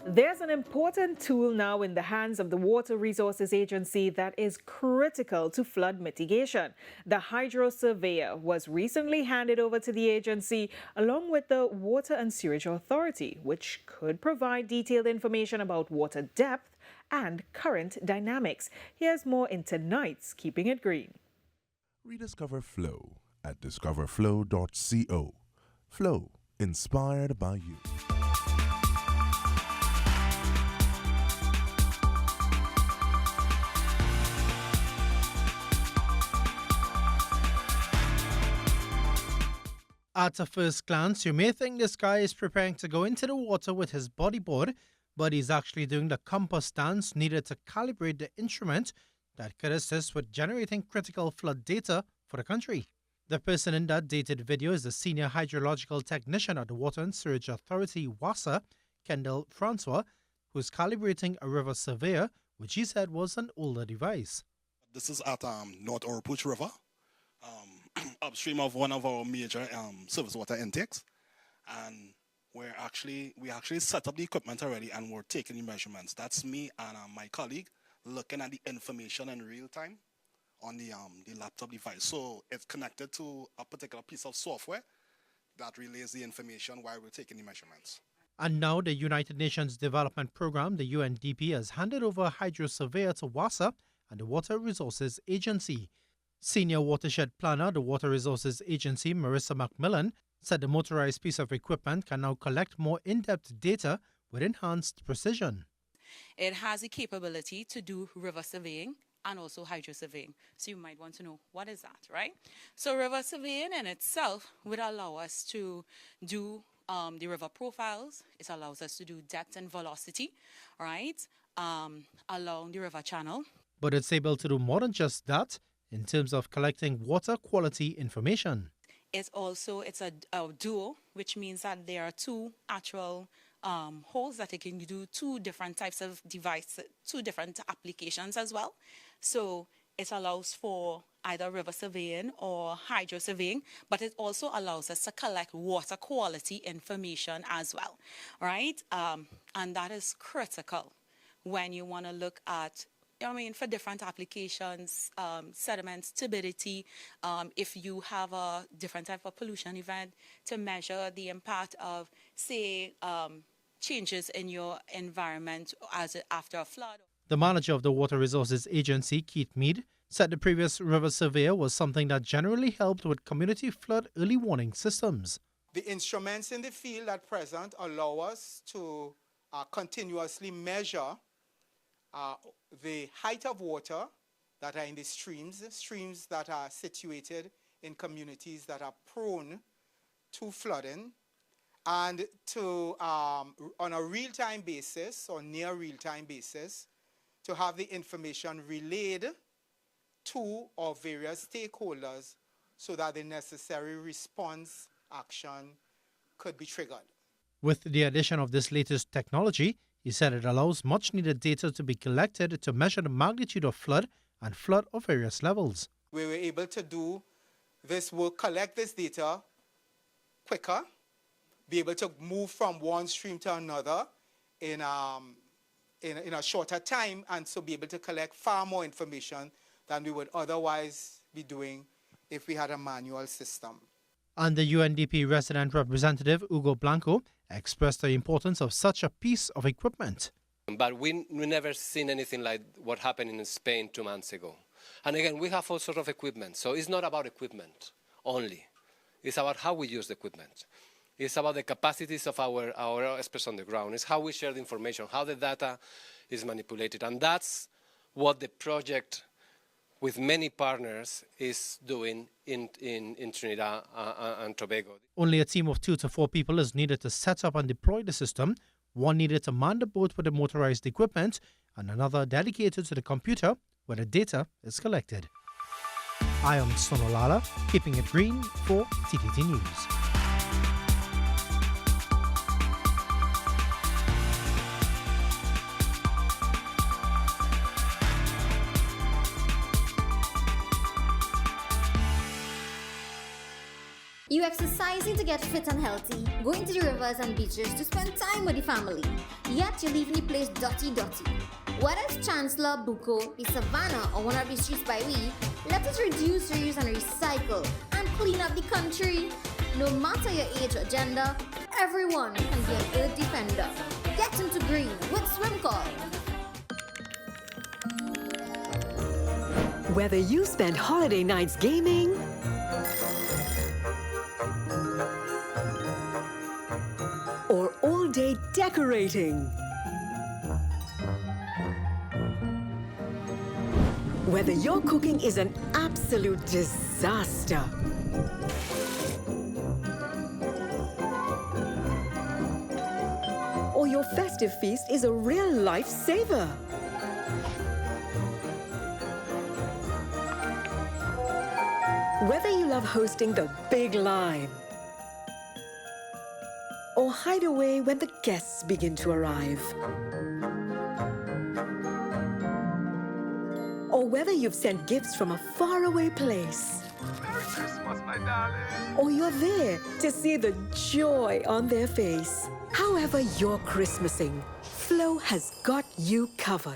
There's an important tool now in the hands of the Water Resources Agency that is critical to flood mitigation. The Hydrosurveyor was recently handed over to the agency along with the Water and Sewerage Authority, which could provide detailed information about water depth and current dynamics. Here's more in tonight's Keeping It Green. Rediscover Flow at discoverflow.co. Flow, inspired by you. At a first glance, you may think this guy is preparing to go into the water with his bodyboard, but he's actually doing the compass stance needed to calibrate the instrument that could assist with generating critical flood data for the country. The person in that dated video is the senior hydrological technician at the Water and Sewerage Authority, WASA, Kendall Francois, who's calibrating a river surveyor, which he said was an older device. This is at North Oropouche River, upstream of one of our major surface water intakes, and we actually set up the equipment already, and we're taking the measurements. That's me and my colleague looking at the information in real time on the laptop device. So it's connected to a particular piece of software that relays the information while we're taking the measurements. And now the United Nations Development Programme, the UNDP, has handed over Hydrosurveyor to WASA and the Water Resources Agency. Senior Watershed Planner, the Water Resources Agency, Marissa McMillan, said the motorized piece of equipment can now collect more in-depth data with enhanced precision. It has the capability to do river surveying and also hydro surveying. So you might want to know, what is that, right? So river surveying in itself would allow us to do the river profiles. It allows us to do depth and velocity, right, along the river channel. But it's able to do more than just that in terms of collecting water quality information. It's a duo, which means that there are two actual holes that it can do two different types of devices, two different applications as well. So it allows for either river surveying or hydro surveying, but it also allows us to collect water quality information as well, right? And that is critical when you want to look at, for different applications, sediment turbidity, if you have a different type of pollution event, to measure the impact of, say, changes in your environment after a flood. The manager of the Water Resources Agency, Keith Mead, said the previous river surveyor was something that generally helped with community flood early warning systems. The instruments in the field at present allow us to continuously measure the height of water that are in the streams that are situated in communities that are prone to flooding, and to, on a real-time basis or near real-time basis, to have the information relayed to our various stakeholders so that the necessary response action could be triggered. With the addition of this latest technology, he said it allows much-needed data to be collected to measure the magnitude of flood and flood of various levels. We were able to do this work, collect this data quicker, be able to move from one stream to another in a shorter time, and so be able to collect far more information than we would otherwise be doing if we had a manual system. And the UNDP resident representative, Hugo Blanco, expressed the importance of such a piece of equipment. But we never seen anything like what happened in Spain 2 months ago. And again, we have all sorts of equipment. So it's not about equipment only. It's about how we use the equipment. It's about the capacities of our experts on the ground. It's how we share the information, how the data is manipulated. And that's what the project with many partners is doing in Trinidad and Tobago. Only a team of 2 to 4 people is needed to set up and deploy the system. One needed to man the boat with the motorized equipment, and another dedicated to the computer where the data is collected. I am Sonolala, keeping it green for TTT News. You exercising to get fit and healthy, going to the rivers and beaches to spend time with the family, yet you're leaving the place dirty. Whether it's Chancellor, Buko, the Savannah, or one of the streets by we, let us reduce, reuse, and recycle and clean up the country. No matter your age or gender, everyone can be an earth defender. Get into green with SwimCall. Whether you spend holiday nights gaming or all day decorating, whether your cooking is an absolute disaster, or your festive feast is a real lifesaver. Whether you love hosting the big line or hide away when the guests begin to arrive, or whether you've sent gifts from a faraway place, Merry Christmas, my darling. or you're there to see the joy on their face. However you're Christmasing, Flow has got you covered.